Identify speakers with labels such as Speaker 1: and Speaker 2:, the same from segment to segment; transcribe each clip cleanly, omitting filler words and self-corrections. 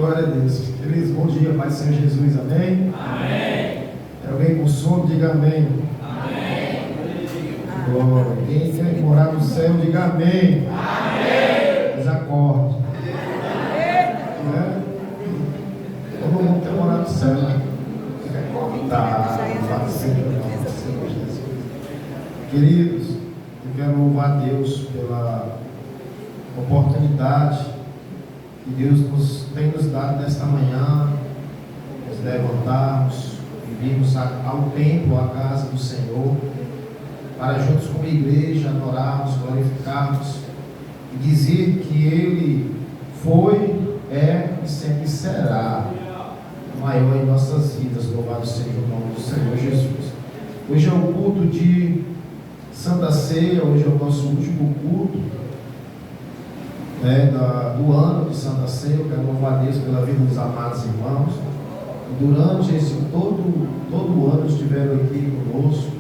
Speaker 1: Glória a Deus. Queridos, bom dia, Pai do Senhor Jesus, amém?
Speaker 2: Amém.
Speaker 1: Tem alguém com sono, diga amém.
Speaker 2: Amém.
Speaker 1: Glória. Quem quer morar no céu, diga amém.
Speaker 2: Amém.
Speaker 1: Mas acorde. Né? Todo mundo quer morar no céu, né? Quer acordar, louvado seja o nome do Senhor Jesus. Queridos, eu quero louvar a Deus pela oportunidade que Deus tem nos dado nesta manhã, nos levantarmos e virmos ao templo, à casa do Senhor, para juntos como igreja adorarmos, glorificarmos e dizer que Ele foi, é e sempre será o maior em nossas vidas. Louvado seja o nome do Senhor Jesus. Hoje é o culto de Santa Ceia, hoje é o nosso último culto do ano de Santa Ceia. Eu quero louvar a Deus pela vida dos amados irmãos. E durante esse todo o ano estiveram aqui conosco,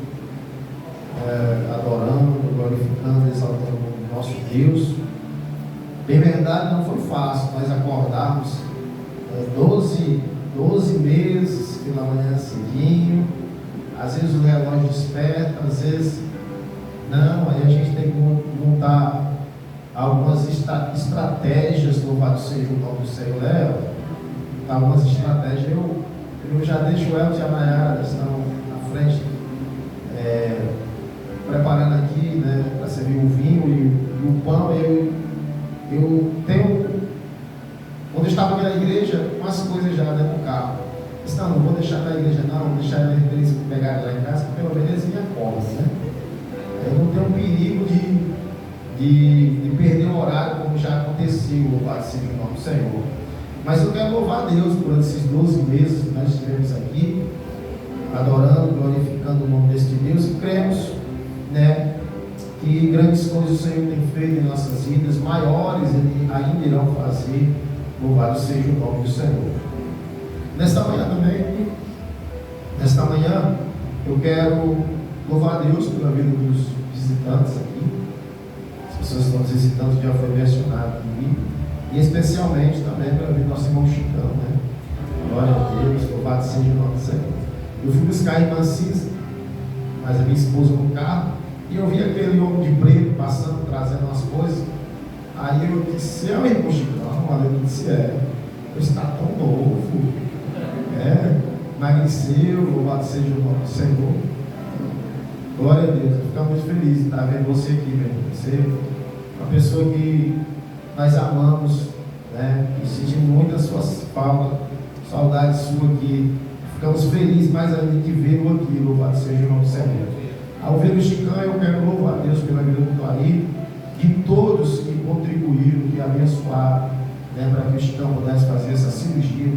Speaker 1: adorando, glorificando, exaltando o nosso Deus. Bem verdade, não foi fácil nós acordarmos 12 meses pela manhã cedinho. Às vezes o relógio desperta, às vezes não. Aí a gente tem que montar algumas estratégias. Louvado seja o nome do Senhor. Algumas estratégias. Eu já deixo o Elton e a Nayara, estão na frente, preparando aqui, né, para servir o vinho e o pão. Eu tenho, quando eu estava aqui na igreja, umas coisas já dentro do carro. Não vou deixar na igreja, não, vou deixar eles pegarem lá em casa, porque pelo menos eles me acordam, né? Eu não tenho perigo de perder o horário, como já aconteceu, louvado seja o nome do Senhor. Mas eu quero louvar a Deus por esses 12 meses que nós estivemos aqui, adorando, glorificando o nome deste Deus, e cremos, né, que grandes coisas o Senhor tem feito em nossas vidas, maiores Ele ainda irão fazer. Louvado seja o nome do Senhor. Nesta manhã, eu quero louvar a Deus pela vida dos visitantes aqui. As pessoas que estão nos visitando já foi mencionado aqui. E especialmente também pela vida do nosso irmão Chicão, né? Glória a Deus, louvado seja o nome do Senhor. Eu fui buscar a irmã Cisa, mas a minha esposa no carro, e eu vi aquele homem de preto passando, trazendo umas coisas. Aí eu disse: é o irmão Chicão? Ele disse: está tão novo, emagreceu, louvado seja o nome do Senhor. Glória a Deus. Eu fico muito feliz de estar vendo você aqui, meu irmão. Você é uma pessoa que nós amamos, né? E sentimos muito a sua falta, saudade sua aqui. Ficamos felizes mais ainda de vê-lo aqui, louvado seja o nome do Senhor. Ao ver o Chicão, eu quero louvar a Deus pela vida do Clarim, de todos que contribuíram, que abençoaram, né, para que o Chicão pudesse fazer essa cirurgia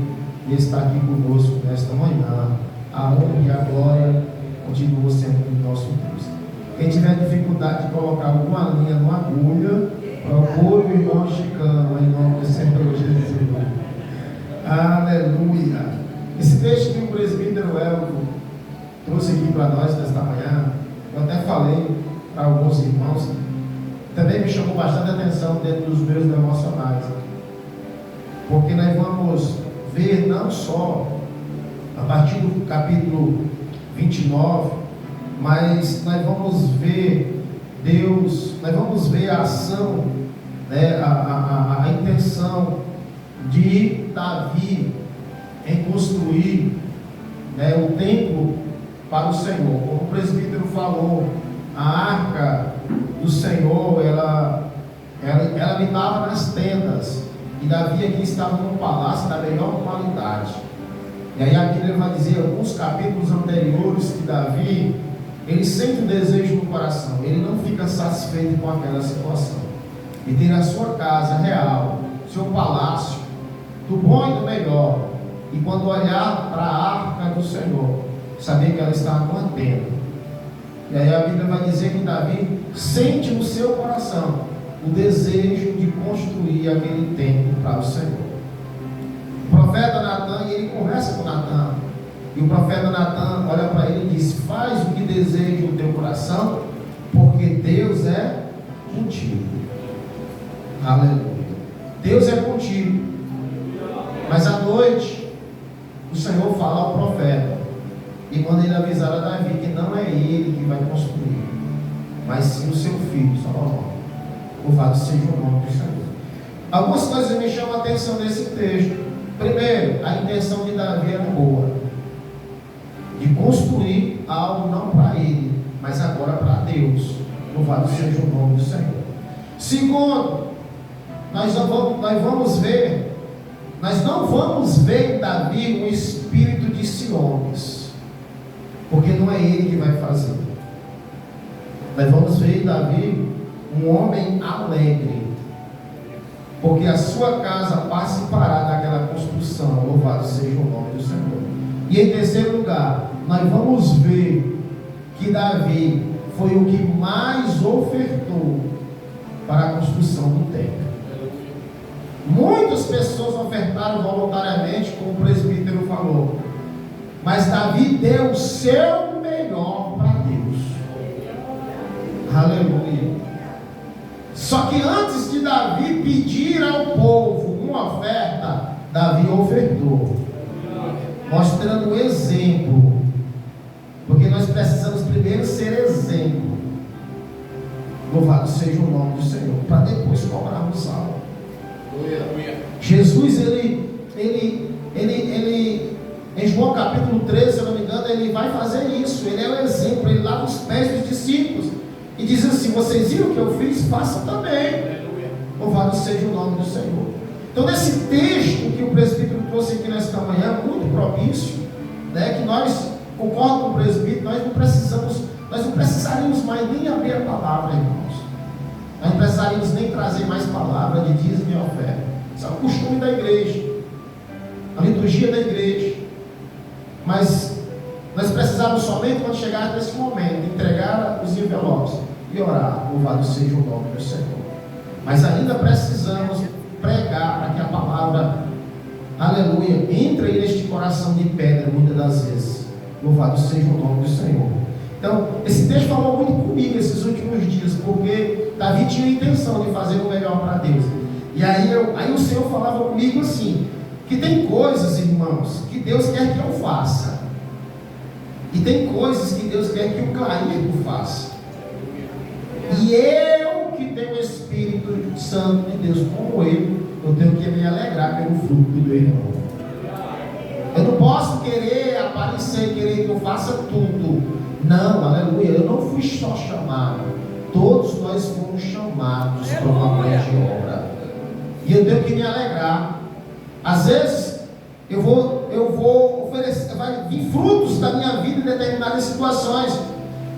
Speaker 1: e estar aqui conosco nesta manhã. A honra e a glória continua sendo do nosso Deus. Quem tiver dificuldade de colocar alguma linha numa agulha, procure o irmão Chicão, em nome do Senhor Jesus. Aleluia. Esse texto que o presbítero Elton trouxe aqui para nós nesta manhã, eu até falei para alguns irmãos, também me chamou bastante atenção dentro dos meus devocionais, porque nós vamos ver não só a partir do capítulo 29, mas nós vamos ver Deus, nós vamos ver a ação, né, a intenção de Davi em construir, né, o templo para o Senhor. Como o presbítero falou, a arca do Senhor, ela habitava nas tendas, e Davi aqui estava num palácio da melhor qualidade. E aí a Bíblia vai dizer, alguns capítulos anteriores, que Davi, ele sente um desejo no coração, ele não fica satisfeito com aquela situação, e ter a sua casa real, seu palácio, do bom e do melhor, e quando olhar para a arca do Senhor, saber que ela está numa tenda. E aí a Bíblia vai dizer que Davi sente no seu coração o desejo de construir aquele templo para o Senhor. O profeta Natan, ele conversa com Natan, e o profeta Natan olha para ele e diz: faz o que deseja o teu coração, porque Deus é contigo. Aleluia. Deus é contigo. Mas à noite, o Senhor fala ao profeta e manda ele avisar a Davi que não é ele que vai construir, mas sim o seu filho, Salomão. Louvado seja o nome do Senhor. Algumas coisas me chamam a atenção nesse texto. Primeiro, a intenção de Davi era boa, de construir algo não para ele, mas agora para Deus. Louvado seja o nome do Senhor. Segundo, nós não vamos ver em Davi um espírito de ciúmes, porque não é ele que vai fazer. Nós vamos ver em Davi um homem alegre, porque a sua casa participará daquela construção. Louvado seja o nome do Senhor. E em terceiro lugar, nós vamos ver que Davi foi o que mais ofertou para a construção do templo. Muitas pessoas ofertaram voluntariamente, como o presbítero falou, mas Davi deu o seu melhor para Deus. Aleluia. Só que antes de Davi pedir ao povo uma oferta, Davi ofertou, mostrando um exemplo, porque nós precisamos primeiro ser exemplo. Louvado seja o nome do Senhor, para depois cobrarmos algo. Jesus, ele em João capítulo 13, se eu não me engano, ele vai fazer isso. Ele é o exemplo, ele lava os pés dos discípulos e diz assim: vocês viram o que eu fiz? Façam também. Louvado seja o nome do Senhor. Então, nesse texto que o presbítero trouxe aqui nesta manhã, muito propício, né, que nós, concordo com o presbítero, nós não precisaríamos mais nem abrir a palavra, irmãos. Nós não precisaríamos nem trazer mais palavra de dízimo e oferta. Isso é o costume da igreja, a liturgia da igreja. Mas nós precisamos somente, quando chegar nesse momento, entregar os envelopes e orar. Louvado seja o nome do Senhor. Mas ainda precisamos pregar para que a palavra, aleluia, entre aí neste coração de pedra, muitas das vezes. Louvado seja o nome do Senhor. Então, esse texto falou muito comigo esses últimos dias, porque Davi tinha a intenção de fazer o melhor para Deus. E aí o Senhor falava comigo assim, que tem coisas, irmãos, que Deus quer que eu faça, e tem coisas que Deus quer que o Clairton faça. E eu, que tenho o Espírito Santo de Deus como eu tenho que me alegrar pelo fruto do meu irmão. Eu não posso querer aparecer, querer que eu faça tudo. Não, aleluia, eu não fui só chamado, todos nós fomos chamados para uma grande obra, e eu tenho que me alegrar. Às vezes eu vou oferecer, vai vir frutos da minha vida em determinadas situações,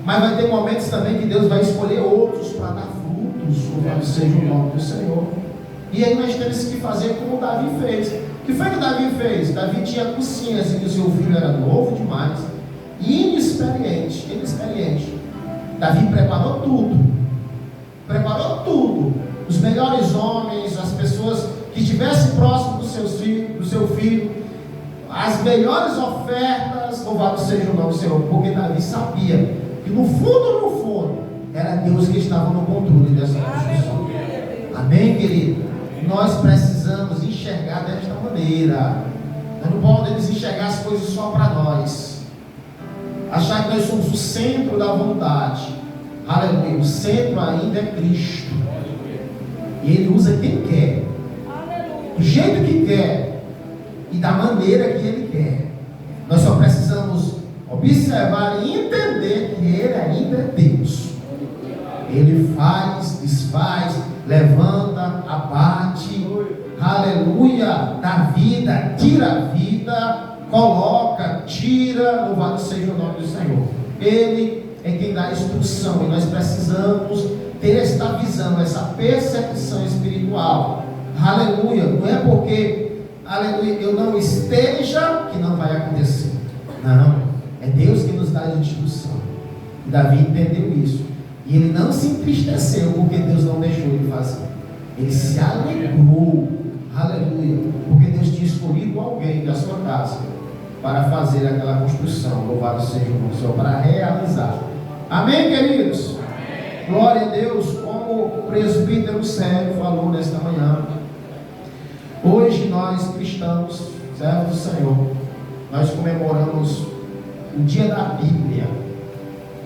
Speaker 1: mas vai ter momentos também que Deus vai escolher outros para dar frutos. Louvado seja o nome do Senhor. E aí nós temos que fazer como Davi fez. O que foi que Davi fez? Davi tinha consciência que o seu filho era novo demais, inexperiente. Davi preparou tudo, os melhores homens, as pessoas que estivessem próximo do seu filho, as melhores ofertas. Louvado seja o nome do Senhor, porque Davi sabia que no fundo era Deus que estava no controle dessa construção. Amém, querido? Nós precisamos enxergar desta maneira. Nós não podemos enxergar as coisas só para nós, achar que nós somos o centro da vontade. Aleluia. O centro ainda é Cristo, e Ele usa quem quer, do jeito que quer e da maneira que Ele quer. Nós só precisamos observar e entender que Ele ainda é Deus. Ele faz, desfaz, levanta, abate, aleluia, dá vida, tira a vida, coloca, tira. Louvado seja o nome do Senhor. Ele é quem dá a instrução, e nós precisamos ter esta visão, essa percepção espiritual. Aleluia. Não é porque, aleluia, eu não esteja que não vai acontecer. Não, é Deus que nos dá a instrução. E Davi entendeu isso, e ele não se entristeceu porque Deus não deixou ele fazer. Ele se alegrou, aleluia, porque Deus tinha escolhido alguém da sua casa para fazer aquela construção. Louvado seja o Senhor, para realizar. Amém, queridos? Amém. Glória a Deus. Como o presbítero Sérgio falou nesta manhã, hoje nós cristãos, servos do Senhor, nós comemoramos o dia da Bíblia.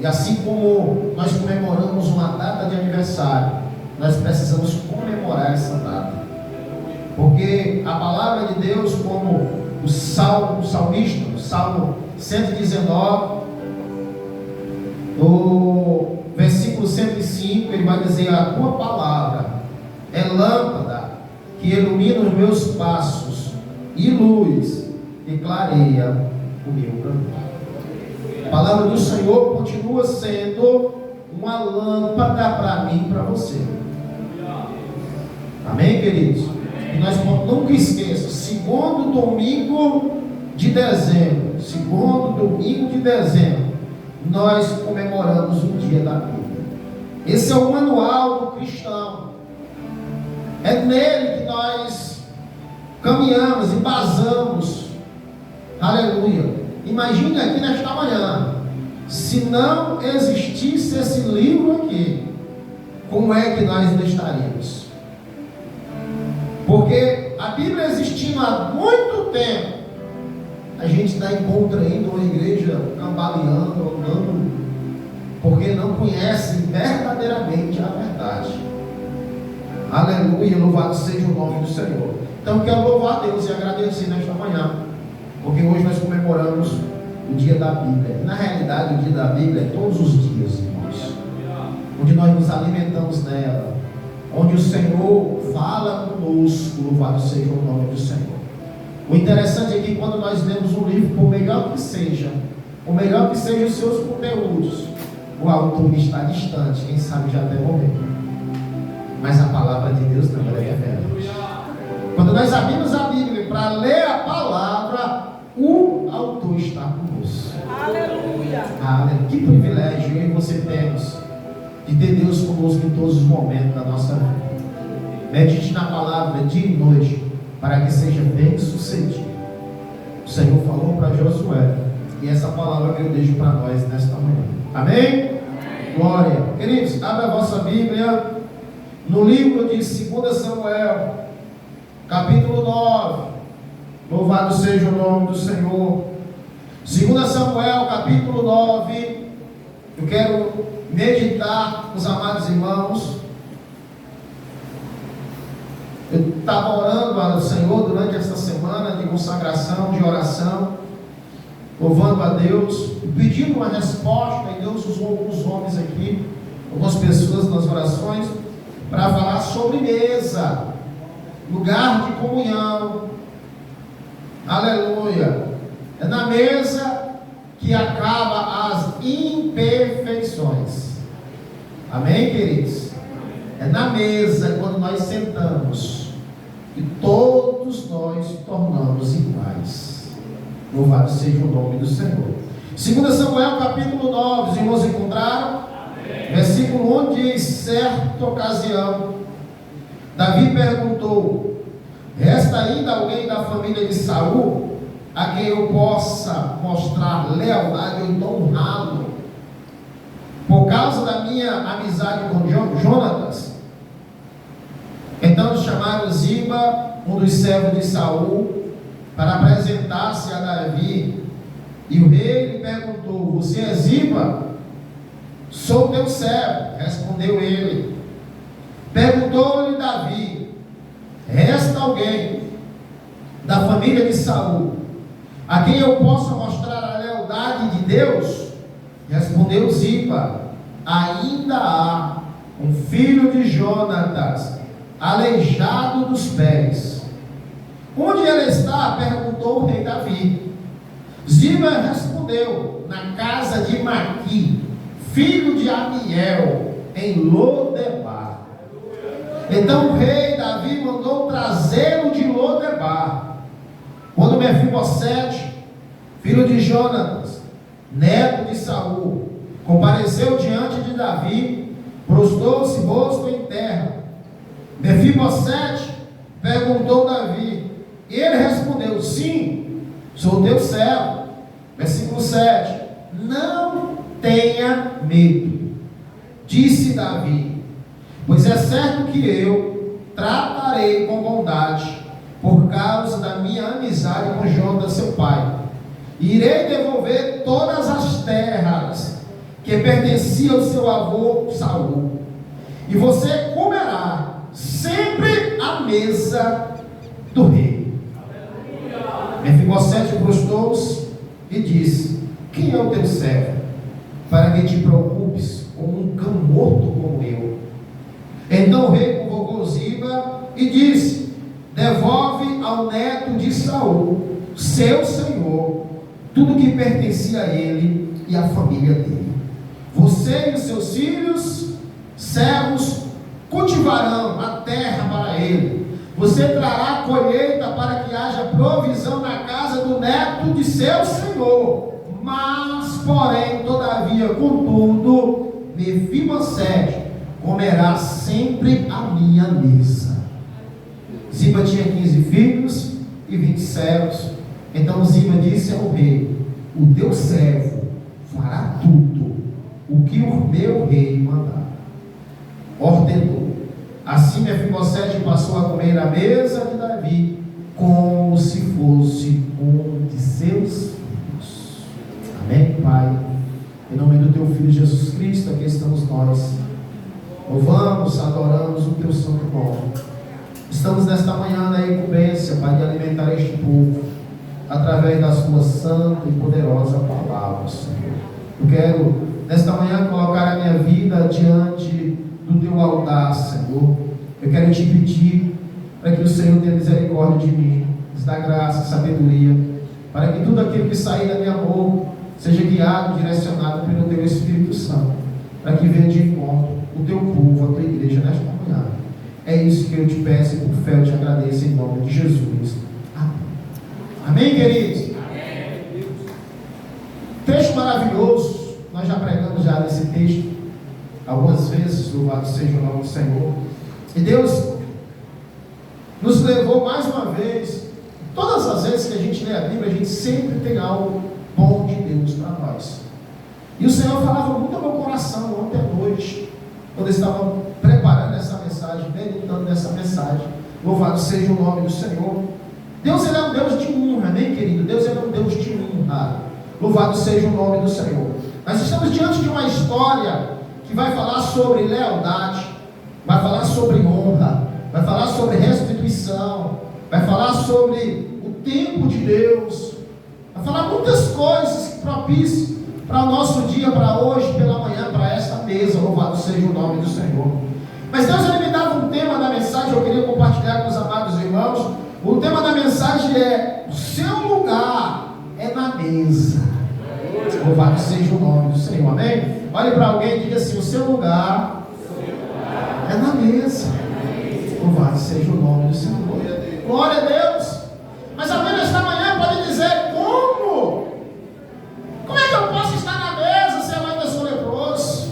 Speaker 1: E assim como nós comemoramos uma data de aniversário, nós precisamos comemorar essa data. Porque a palavra de Deus, como o salmista, o Salmo 119, no versículo 105, ele vai dizer: a tua palavra é lâmpada que ilumina os meus passos e luz que clareia o meu caminho. A palavra do Senhor continua sendo uma lâmpada para mim e para você. Amém, queridos? E nós nunca esqueçamos, segundo domingo de dezembro, nós comemoramos o dia da Bíblia. Esse é o manual do cristão. É nele que nós caminhamos e basamos. Aleluia. Imagine aqui nesta manhã, se não existisse esse livro aqui, como é que nós ainda estaríamos? Porque a Bíblia existindo há muito tempo, a gente dá encontro aí numa igreja cambaleando, andando, porque não conhece verdadeiramente a verdade. Aleluia, louvado seja o nome do Senhor. Então quero louvar a Deus e agradecer nesta manhã, porque hoje nós comemoramos o dia da Bíblia. Na realidade, o dia da Bíblia é todos os dias, irmãos, onde nós nos alimentamos nela, onde o Senhor fala conosco, louvado seja o nome do Senhor. O interessante é que quando nós lemos um livro, por melhor que seja os seus conteúdos, o autor está distante, quem sabe já até morreu. Mas a palavra de Deus não é verdade. Quando nós abrimos a Bíblia para ler a palavra, o autor está conosco.
Speaker 3: Aleluia!
Speaker 1: Aleluia! Que privilégio eu e você temos de ter Deus conosco em todos os momentos da nossa vida. Medite na palavra dia e noite, para que seja bem sucedido. O Senhor falou para Josué, e essa palavra que eu deixo para nós nesta manhã. Amém? Amém? Glória. Queridos, abra a vossa Bíblia no livro de 2 Samuel, capítulo 9. Louvado seja o nome do Senhor. 2 Samuel, capítulo 9. Eu quero meditar com os amados irmãos. Eu estava orando ao Senhor durante essa semana de consagração, de oração, louvando a Deus, pedindo uma resposta, e Deus usou alguns homens aqui, algumas pessoas nas orações, para falar sobre mesa, lugar de comunhão. Aleluia. É na mesa que acaba as imperfeições. Amém, queridos? É na mesa quando nós sentamos e todos nós tornamos iguais. Louvado seja o nome do Senhor. 2 Samuel capítulo 9, os irmãos encontraram? Amém. Versículo 1 diz: certa ocasião, Davi perguntou: resta ainda alguém da família de Saul a quem eu possa mostrar lealdade ou então honrá-lo por causa da minha amizade com Jonatas? Então chamaram Ziba, um dos servos de Saul, para apresentar-se a Davi. E o rei lhe perguntou: você é Ziba? Sou teu servo, respondeu ele. Perguntou-lhe Davi: resta alguém da família de Saul a quem eu possa mostrar a lealdade de Deus? Respondeu Ziba: ainda há um filho de Jonatas, aleijado dos pés. Onde ele está? Perguntou o rei Davi. Ziba respondeu: na casa de Maqui, filho de Amiel, em Lodebar. Então o rei Davi mandou trazê-lo de Lodebar. Quando Mefibosete, filho de Jonatas, neto de Saul, compareceu diante de Davi, prostrou-se rosto em terra. Mefibosete perguntou Davi, e ele respondeu: sim, sou teu servo. Versículo 7: não tenha medo, disse Davi, pois é certo que eu tratarei com bondade por causa da minha amizade com Jonatas, seu pai. Irei devolver todas as terras que pertenciam ao seu avô Saul, e você comerá sempre à mesa do rei. Mefibosete prostou-se e disse: quem é o teu servo, para que te preocupes com um cão morto como eu? Então o rei convocou Ziba e disse: devolve ao neto de Saul, seu senhor, tudo que pertencia a ele e à família dele. Você e os seus filhos, servos, cultivarão a terra para ele. Você trará colheita para que haja provisão na casa do neto de seu senhor. Mas, porém, todavia, contudo, Mefibosete comerá sempre à minha mesa. Ziba tinha 15 filhos e 20 servos. Então Ziba disse ao rei: o teu servo fará tudo o que o meu rei mandar. Ordenou. Assim Mefibosete passou a comer à mesa de Davi, como se fosse um de seus filhos. Amém, Pai? Em nome do teu Filho Jesus Cristo, aqui estamos nós. Louvamos, adoramos o teu santo nome. Estamos nesta manhã na incumbência, Pai, de alimentar este povo através da sua santa e poderosa palavra, Senhor. Eu quero, nesta manhã, colocar a minha vida diante do teu altar, Senhor. Eu quero te pedir para que o Senhor tenha misericórdia de mim, nos dá graça, sabedoria, para que tudo aquilo que sair da minha boca seja guiado, direcionado pelo teu Espírito Santo, para que venha de encontro o teu povo, a tua igreja nesta manhã. É isso que eu te peço e por fé eu te agradeço em nome de Jesus. Amém. Amém, queridos? Amém. Texto maravilhoso. Nós já pregamos já nesse texto algumas vezes. Louvado seja o nome do Senhor. E Deus nos levou mais uma vez. Todas as vezes que a gente lê a Bíblia, a gente sempre tem algo bom de Deus para nós. E o Senhor falava muito ao meu coração ontem à noite, quando eu estava preparando essa mensagem, meditando nessa mensagem. Louvado seja o nome do Senhor. Deus, ele é um Deus de honra, amém, querido? Deus, ele é um Deus de honra. Louvado seja o nome do Senhor. Nós estamos diante de uma história que vai falar sobre lealdade, vai falar sobre honra, vai falar sobre restituição, vai falar sobre o tempo de Deus, vai falar muitas coisas que propíciam para o nosso dia, para hoje, pela manhã, para esta mesa. Louvado seja o nome do Senhor. Mas Deus, ele me dava um tema da mensagem, eu queria compartilhar com os amados irmãos. O tema da mensagem é: o seu lugar é na mesa. Louvado seja o nome do Senhor, amém? Olhe para alguém e diga assim: o seu lugar é na mesa. Louvado seja o nome do Senhor. Glória a Deus. Mas alguém nesta manhã pode dizer: como? Como é que eu posso estar na mesa se eu ainda sou leproso?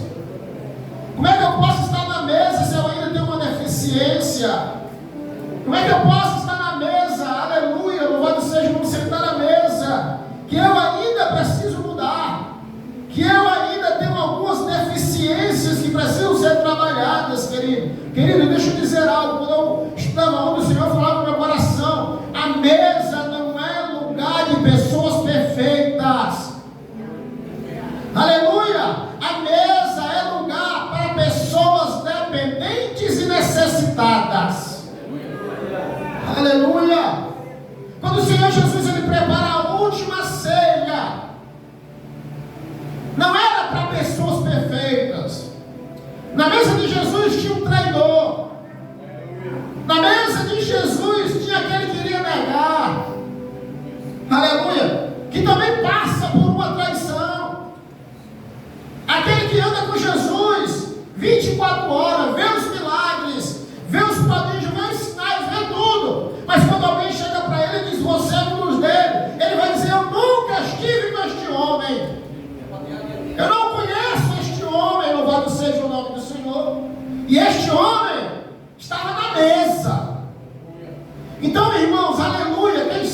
Speaker 1: Como é que eu posso estar na mesa se eu ainda tenho uma deficiência? Como é que eu posso estar na mesa? Aleluia, louvado seja o nome do Senhor, estar na mesa, que eu ainda preciso mudar, que eu ainda tenho algumas deficiências que precisam ser trabalhadas, querido. Querido, deixa eu dizer algo. Quando eu estava onde o Senhor falava no meu coração, a mesa não é lugar de pessoas perfeitas. Aleluia! A mesa é lugar para pessoas dependentes e necessitadas. Aleluia! Quando o Senhor Jesus, ele prepara a última ceia, não era para pessoas perfeitas. Na mesa de Jesus tinha um traidor. Na mesa de Jesus tinha aquele que iria negar. Aleluia! Que também passa por uma traição. Aquele que anda com Jesus 24 horas, vê os milagres, vê os prodígios, vê os sinais, vê tudo. Mas quando alguém chega para ele e diz: você é um dos dele, ele vai dizer: eu nunca estive com este homem. Eu não conheço este homem. Louvado seja o nome do Senhor. E este homem estava na mesa. Então, irmãos, aleluia, quem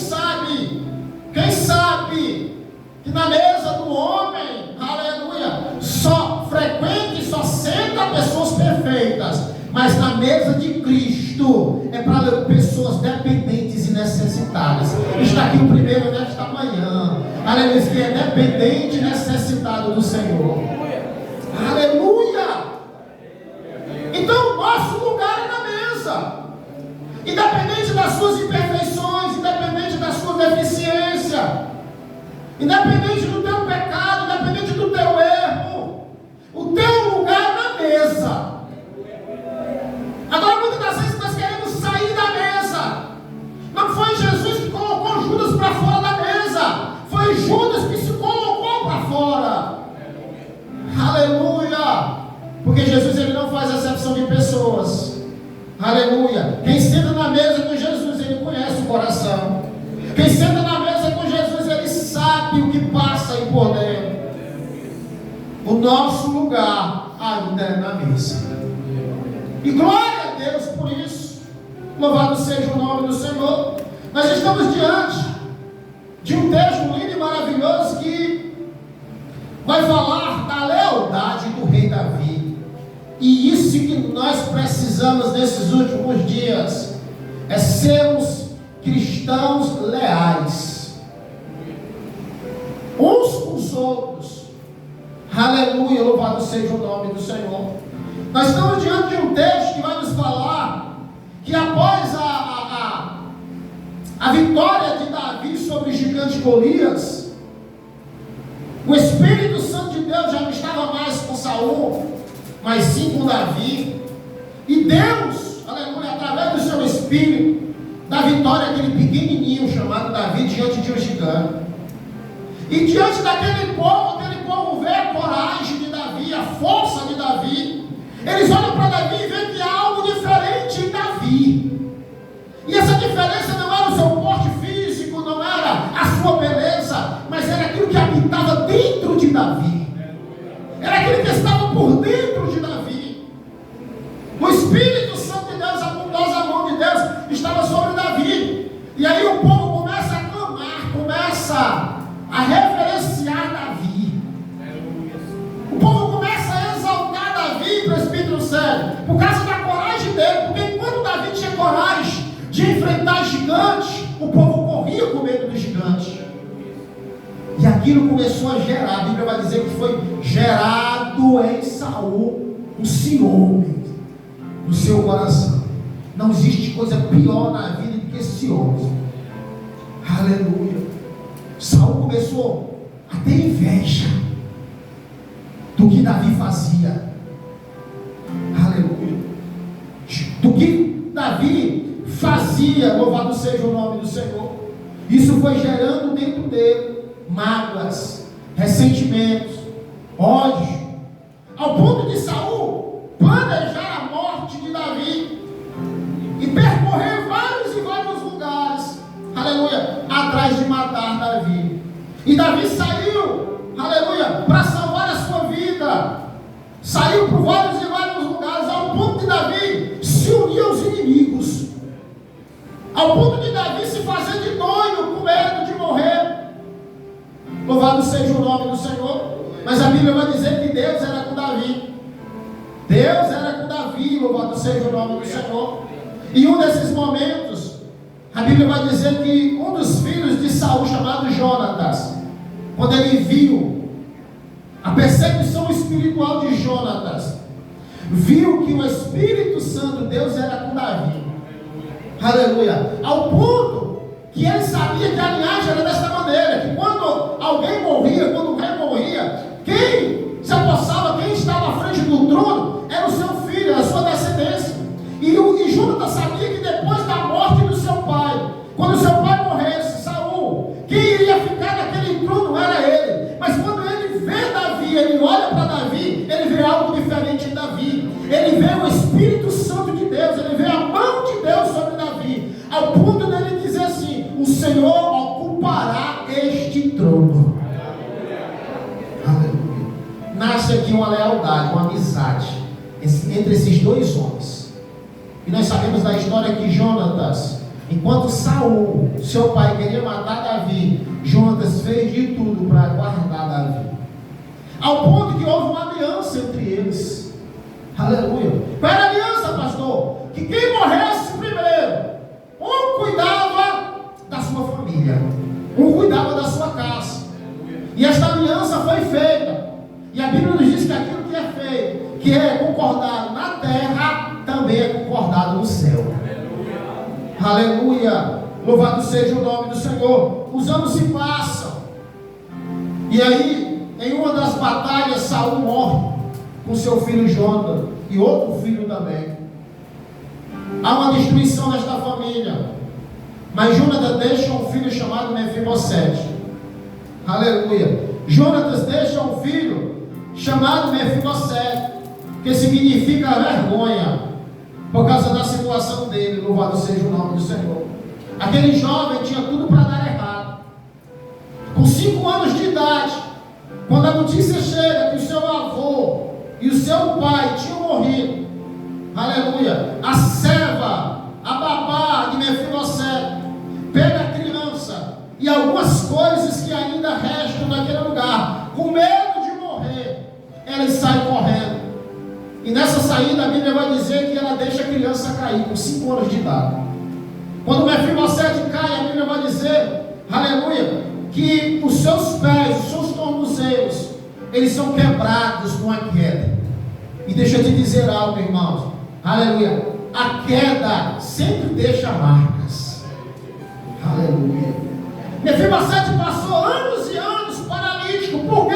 Speaker 1: sabe que na mesa do homem, aleluia, só frequente, só senta pessoas perfeitas, mas na mesa de Cristo é para pessoas dependentes e aqui o primeiro nesta manhã, aleluia, que é dependente e necessitado do Senhor. Aleluia! Então, nosso lugar é na mesa. Independente das suas imperfeições, independente da sua deficiência, independente do teu pecado, independente do teu erro, o teu lugar é na mesa. Agora, muitas das vezes nós queremos sair da mesa. Não foi Jesus que colocou Judas para fora da mesa, foi Judas que se colocou para fora. Aleluia! Porque Jesus, ele não faz acepção de pessoas. Aleluia! Quem senta na mesa com Jesus, ele conhece o coração. Quem senta na mesa com Jesus, ele sabe o que passa aí por dentro. O nosso lugar ainda é na mesa. E glória a Deus por isso. Louvado seja o nome do Senhor. Nós estamos diante de um texto lindo e maravilhoso que vai falar da lealdade do rei Davi. E isso que nós precisamos nesses últimos dias é sermos cristãos leais uns com os outros. Aleluia, louvado seja o nome do Senhor. Nós estamos diante de um texto que vai nos falar que após a vitória de Davi sobre o gigante Golias, o Espírito Santo de Deus já não estava mais com Saul, mas sim com Davi. E Deus, aleluia, através do seu Espírito, dá vitória àquele pequenininho chamado Davi diante de um gigante. E diante daquele povo vê a coragem de Davi, a força de Davi. Eles olham para Davi e veem que há algo diferente em Davi. E essa diferença não era o seu porte físico, não era a sua beleza, mas era aquilo que habitava dentro de Davi. Era aquilo que estava por dentro de Davi. O Espírito Santo de Deus, a bondosa mão de Deus estava sobre Davi. E aí o povo começa a clamar, começa a reverenciar Davi. O povo começa a exaltar Davi para o Espírito Santo, por causa da coragem dele. Porque enquanto Davi tinha coragem de enfrentar gigantes, o povo corria com medo do gigante. E aquilo começou a gerar, a Bíblia vai dizer que foi gerado em Saul um ciúme no seu coração. Não existe coisa pior na vida do que ciúme. Aleluia. Saul começou a ter inveja do que Davi fazia. Aleluia. Do que Davi fazia, louvado seja o nome do Senhor. Isso foi gerando dentro dele mágoas, ressentimentos, ódio, ao ponto de Saul planejar a morte de Davi e percorrer vários e vários lugares, aleluia, atrás de matar Davi. E Davi saiu, aleluia, para salvar a sua vida, saiu por vários e vários lugares, ao ponto de Davi se unir aos inimigos, ao ponto de Davi se fazer de doido, com medo de morrer. Louvado seja o nome do Senhor. Mas a Bíblia vai dizer que Deus era com Davi. Deus era com Davi, louvado seja o nome do Senhor. E um desses momentos, a Bíblia vai dizer que um dos filhos de Saul, chamado Jonatas, quando ele viu a perseguição espiritual de Jonatas, viu que o Espírito Santo, Deus era com Davi. Aleluia. Ao ponto que ele sabia que a linhagem era desta maneira, que quando alguém morria, quando o rei morria, quem se apossava, quem estava à frente do trono, era o seu filho, era a sua descendência. E Jonatas sabia que depois da morte do seu pai, quando seu pai morresse, Saul, quem iria ficar naquele trono era ele. Mas quando ele vê Davi, ele olha para Davi, ele vê algo diferente em Davi. Ele vê o Espírito Santo de Deus, ele vê a mão de Deus sobre Davi, ao ponto dele dizer assim: o Senhor ocupará este trono. Aleluia. Nasce aqui uma lealdade, uma amizade entre esses dois homens. E nós sabemos da história que Jonatas, enquanto Saul, seu pai, queria matar Davi, Jonatas fez de tudo para guardar Davi, ao ponto que houve uma aliança entre eles. Aleluia. Qual era a aliança, pastor? Que quem morresse primeiro, um cuidava da sua família, família, um cuidava da sua casa. E esta aliança foi feita. E a Bíblia nos diz que aquilo que é feito, que é concordado na terra, também é concordado no céu. Aleluia! Louvado seja o nome do Senhor. Os anos se passam. E aí, em uma das batalhas, Saul morre com seu filho Jonathan e outro filho também. Há uma destruição desta família. Mas Jonathan deixa um filho chamado Mefibosete. Aleluia. Jonathan deixa um filho chamado Mefibosete, que significa vergonha, por causa da situação dele. Louvado seja o nome do Senhor. Aquele jovem tinha tudo para dar errado. Com 5 anos de idade, quando a notícia chega que o seu avô e o seu pai tinham morrido, aleluia, a serva, a babá de Mefibosete pega a criança e algumas coisas que ainda restam naquele lugar, com medo de morrer, ela sai correndo. E nessa saída a Bíblia vai dizer que ela deixa a criança cair com 5 anos de idade. Quando Mefibosete cai, a Bíblia vai dizer, aleluia, que os seus pés, os seus tornozelos, eles são quebrados numa queda. E deixa eu te dizer algo, irmãos, aleluia, a queda sempre deixa marcas. Aleluia. Mefibosete passou anos e anos paralítico. Por quê?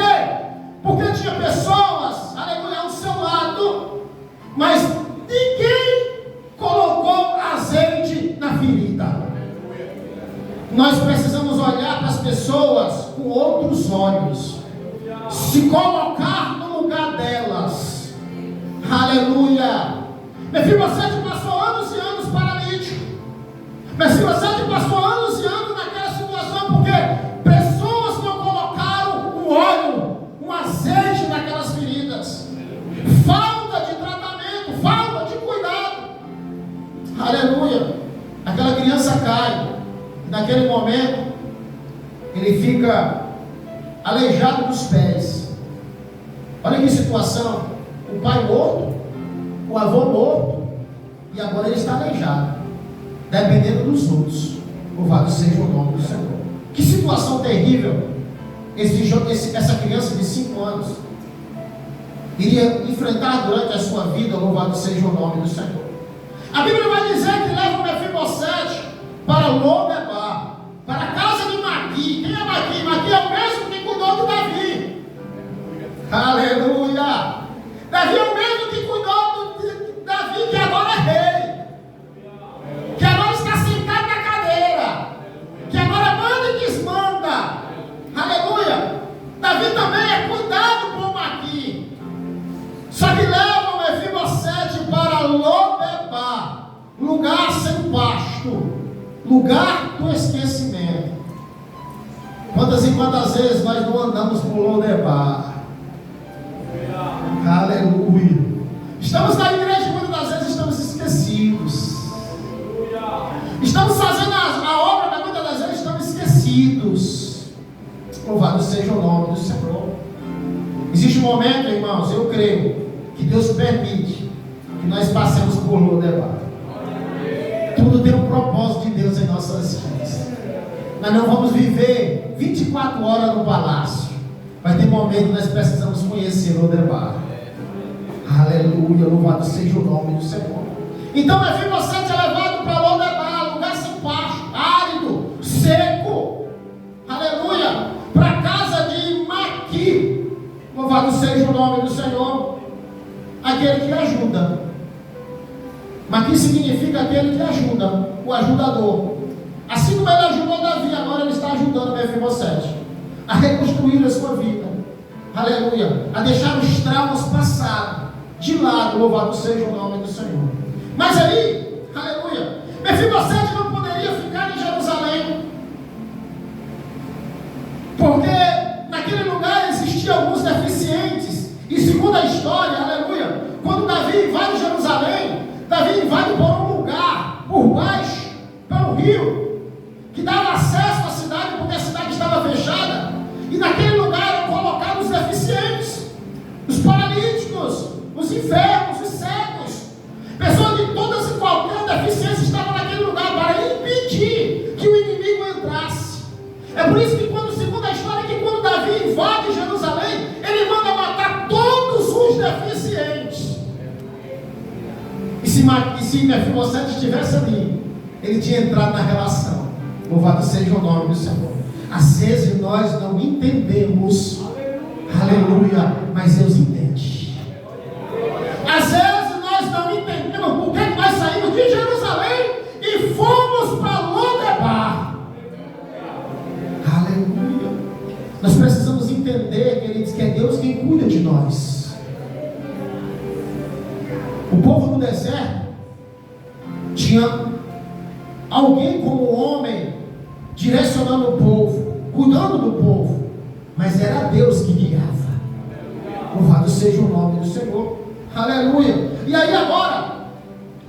Speaker 1: Porque tinha pessoas, aleluia, ao seu lado, mas ninguém colocou azeite na ferida. Nós precisamos olhar para as pessoas com outros olhos, se colocar no lugar delas. Aleluia. Mefibosete passou anos e anos paralítico. Mefibosete passou anos e anos naquela situação porque pessoas não colocaram um óleo, um azeite naquelas feridas. Falta de tratamento, falta de cuidado. Aleluia. Aquela criança cai. Naquele momento, ele fica aleijado dos pés. Olha que situação. O pai morto, o avô morto, e agora ele está aleijado, dependendo dos outros. Louvado seja o nome do Senhor. Que situação terrível essa criança de 5 anos iria enfrentar durante a sua vida. Louvado seja o nome do Senhor. A Bíblia vai dizer que leva o Mefibosete para Lodebar, para a casa de Maqui. Quem é Maqui? Maqui é o mesmo que cuidou de Davi. Aleluia. Davi é o mesmo que cuidou de Davi, que agora é rei, que agora está sentado na cadeira, que agora manda e desmanda. Aleluia. Davi também é cuidado por Maqui. Só que leva o Mefibosete para Lodebar, lugar sem pasto, lugar do esquecimento. Quantas e quantas vezes nós não andamos por Lodebar? Aleluia. Estamos na igreja e muitas das vezes estamos esquecidos. Estamos fazendo a obra, mas muitas das vezes estamos esquecidos. Louvado seja o nome do Senhor. Existe um momento, irmãos, eu creio, que Deus permite que nós passemos por Lodebar. Tudo tem um propósito de Deus em nossas vidas. Nós não vamos viver 24 horas no palácio. Vai ter momento que nós precisamos conhecer Lodebar. Aleluia, louvado seja o nome do Senhor. Então Mefibosete é levado para Lodebar, lugar sem pasto, árido, seco. Aleluia, para a casa de Maqui. Louvado seja o nome do Senhor. Aquele que ajuda. Maqui significa aquele que ajuda, o ajudador. Assim como ele ajudou Davi, agora ele está ajudando Mefibosete a reconstruir a sua vida. Aleluia. A deixar os traumas passados de lado. Louvado seja o nome do Senhor. Mas aí, aleluia, Mefibosete não poderia ficar em Jerusalém, porque naquele lugar existiam alguns deficientes. E segundo a história, aleluia, quando Davi invade Jerusalém, Davi invade por um lugar, por baixo, pelo rio, que dava acesso à cidade, porque a cidade estava fechada. E naquele lugar eram colocados os deficientes, os paralíticos, os enfermos, os cegos. Pessoas de todas e qualquer deficiência estavam naquele lugar para impedir que o inimigo entrasse. se Mefibosete estivesse ali, ele tinha entrado na relação. Louvado seja o nome do Senhor. Às vezes nós não entendemos, aleluia, mas Deus entende. Às vezes nós não entendemos por que nós saímos de Jerusalém e fomos para Lodebar. Aleluia. Nós precisamos entender, queridos, que é Deus quem cuida de nós. O povo no deserto tinha alguém como homem direcionando o povo, cuidando do povo, mas era Deus que guiava. Louvado seja o nome do Senhor. Aleluia. E aí agora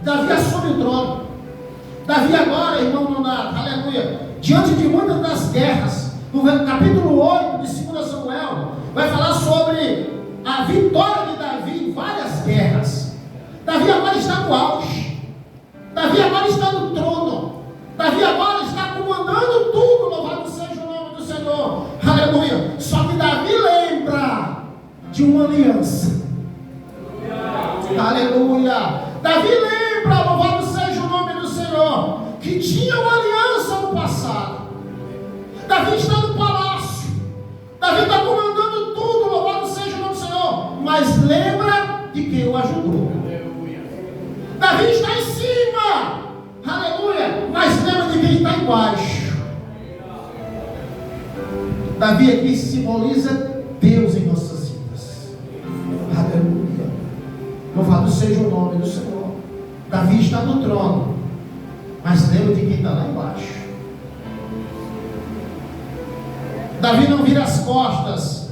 Speaker 1: Davi assume o trono. Davi agora, irmão Leonardo, aleluia, diante de muitas das guerras, no capítulo 8 de 2 Samuel, vai falar sobre a vitória de Davi em várias guerras. Davi agora está no auge. Davi agora está no trono. Davi agora está comandando tudo. Louvado seja o nome do Senhor. Aleluia. Só que Davi lembra de uma aliança. Aleluia. Davi lembra, louvado seja o nome do Senhor, que tinha uma aliança no passado. Davi está no palácio. Davi está comandando tudo. Louvado seja o nome do Senhor. Mas lembra de quem o ajudou. Davi está em cima, aleluia, mas lembra de quem está embaixo. Davi aqui simboliza Deus em nossas vidas. Aleluia. Louvado seja o nome do Senhor. Davi está no trono, mas lembra de quem está lá embaixo. Davi não vira as costas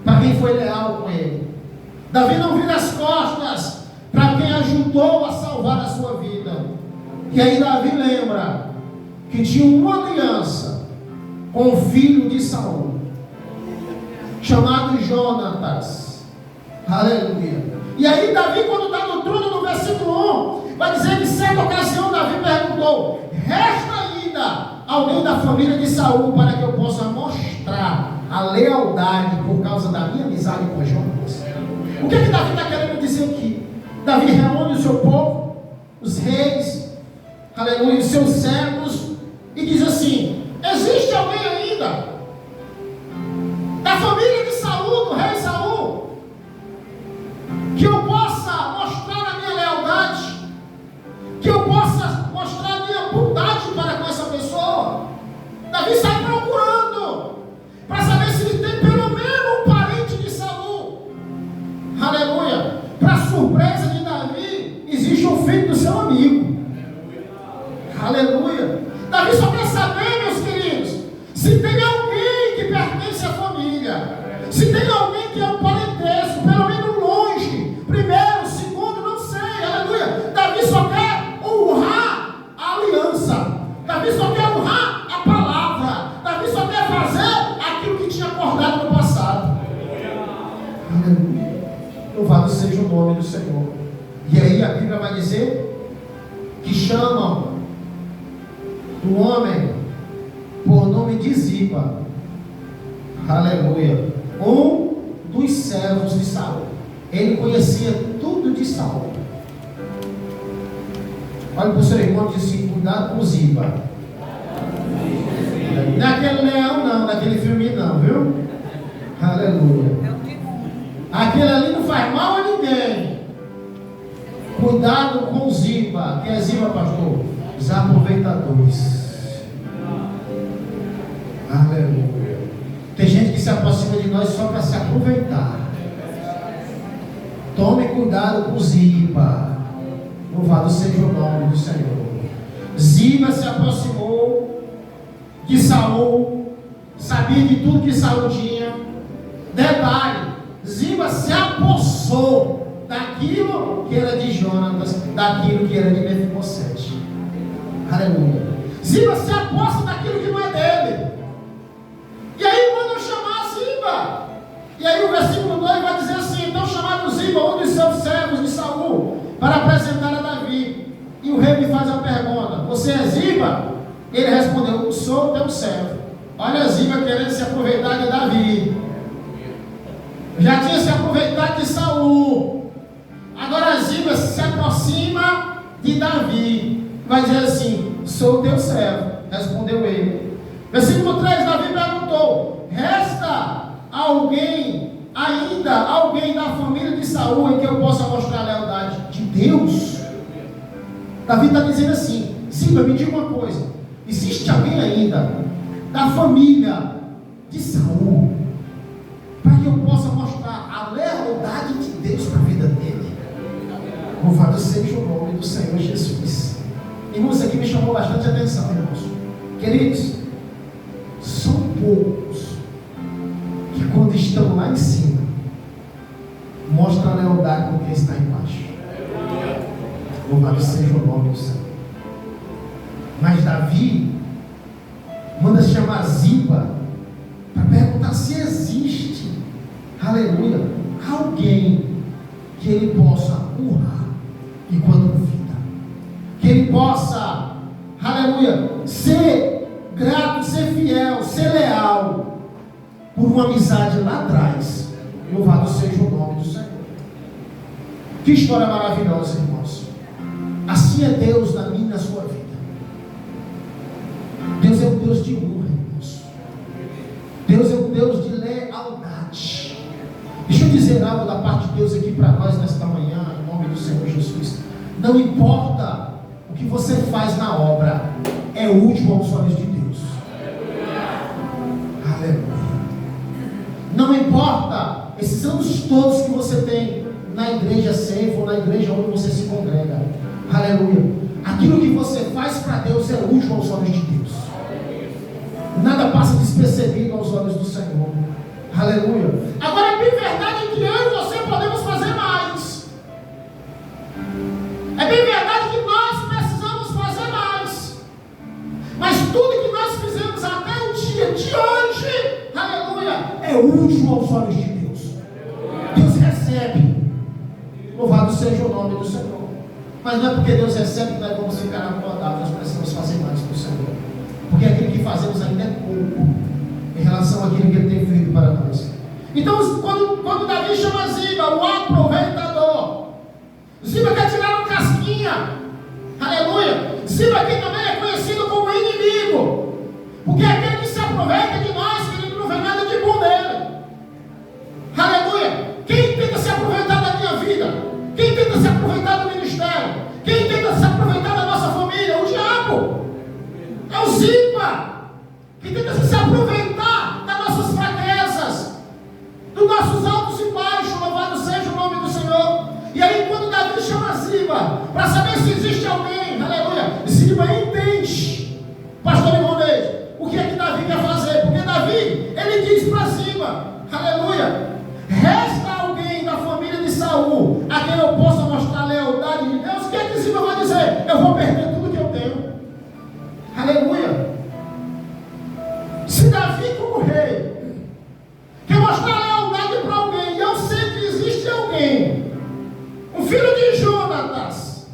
Speaker 1: para quem foi leal com ele. Davi não vira as costas para quem ajudou a salvar a sua vida. E aí Davi lembra que tinha uma aliança com o filho de Saul, chamado Jonatas. Aleluia. E aí Davi, quando está no trono, no versículo 1, vai dizer que certa ocasião Davi perguntou: resta ainda alguém da família de Saul para que eu possa mostrar a lealdade por causa da minha amizade com Jonatas? O que Davi está querendo dizer aqui? Davi reúne o seu povo, os reis, aleluia, os seus servos, e diz assim: existe alguém ainda da família de Saul, do rei Saul, que eu possa mostrar a minha lealdade, que eu possa mostrar a minha bondade para com essa pessoa? Davi está procurando para saber se ele tem pelo menos um parente de Saul. Aleluia. Para surpresa de Davi, existe um filho do seu amigo. Aleluia. Davi só quer saber, meus queridos, se tem alguém que pertence à família, se tem alguém que é um parentesco, pelo menos longe, primeiro, segundo, não sei. Aleluia. Davi só quer honrar a aliança. Davi só quer honrar a palavra. Davi só quer fazer aquilo que tinha acordado no passado. Aleluia. Louvado seja o nome do Senhor. E aí a Bíblia vai dizer que chamam o homem por nome de Ziba. Aleluia. Um dos servos de Saul. Ele conhecia tudo de Saul. Olha para o seu irmão e diz assim: cuidado com Ziba. Não é aquele leão não, daquele filme não, viu? Aleluia. Aquele ali não faz mal a ninguém. Cuidado com Ziba. Que é Ziba, pastor? Os aproveitadores. Aleluia. Tem gente que se aproxima de nós só para se aproveitar. Tome cuidado com Ziba. Louvado seja o nome do Senhor. Ziba se aproximou de Saul, sabia de tudo que Saul tinha. Detalhe: Ziba se apossou daquilo que era de Jonatas, daquilo que era de Mefibosete. Aleluia. Ziba se aposta daquilo que não é dele. E aí mandam chamar Ziba. E aí o versículo 2 vai dizer assim: então chamaram Ziba, um dos seus servos de Saul, para apresentar a Davi. E o rei me faz a pergunta: você é Ziba? Ele respondeu: sou teu servo. Olha Ziba querendo se aproveitar de Davi. Já tinha se aproveitado de Saul. Agora Ziba se aproxima de Davi, vai dizer assim: sou teu servo, respondeu ele. Versículo 3, Davi perguntou: resta ainda alguém da família de Saul em que eu possa mostrar a lealdade de Deus? Davi está dizendo assim: Ziba, me diga uma coisa, existe alguém ainda da família de Saul para que eu possa mostrar a lealdade de Deus para a vida dele? Louvado seja o nome do Senhor Jesus. Irmãos, isso aqui me chamou bastante atenção, irmãos. Queridos, são poucos que quando estão lá em cima mostram a lealdade com quem está embaixo. Louvado seja o nome do Senhor. Mas Davi manda chamar Ziba para perguntar se existe, aleluia, alguém que ele possa honrar enquanto vida, que ele possa, aleluia, ser grato, ser fiel, ser leal por uma amizade lá atrás. Louvado seja o nome do Senhor. Que história maravilhosa, irmãos. Assim é Deus na minha e na sua vida. Deus é um Deus de honra, irmãos. Deus é um Deus de lealdade. Deixa eu dizer algo da parte de Deus aqui para nós nesta manhã, em nome do Senhor Jesus. Não importa o que você faz na obra, é útil aos olhos de Deus. Aleluia. Não importa esses anos todos que você tem na igreja Seifo ou na igreja onde você se congrega. Aleluia. Aquilo que você faz para Deus é útil aos olhos de Deus. Nada passa despercebido aos olhos do Senhor. Aleluia. Agora é bem verdade que eu e você podemos fazer mais. É bem verdade que nós precisamos fazer mais. Mas tudo que nós fizemos até o dia de hoje, aleluia, é útil aos olhos de Deus. Deus recebe. Louvado seja o nome do Senhor. Mas não é porque Deus recebe que nós vamos ficar acomodados. Nós precisamos fazer mais para o Senhor. Porque aquilo que fazemos ainda é pouco em relação àquilo que Ele tem feito para nós. Então, quando Davi chama Ziba, o aproveitador, Ziba quer tirar uma casquinha. Aleluia. Ziba aqui também é conhecido como inimigo, porque é aquele que se aproveita de nós, que não vê nada de bom dele. Aleluia. Quem tenta se aproveitar da minha vida? Quem tenta se aproveitar do ministério? Quem tenta se aproveitar da nossa família? O diabo. É o Ziba, que tenta se aproveitar das nossas fraquezas, dos nossos altos e baixos. Louvado seja o nome do Senhor. E aí quando Davi chama Ziba para saber se existe alguém, aleluia, Ziba entende, pastor Imonês, o que é que Davi quer fazer? Porque Davi, ele diz para Ziba, aleluia, resta alguém da família de Saul a quem eu possa mostrar a lealdade de Deus. O que é que Ziba vai dizer? Eu vou perder tudo que eu tenho. Aleluia. Se Davi como rei quer mostrar lealdade para alguém, e eu sei que existe alguém, um filho de Jonatas,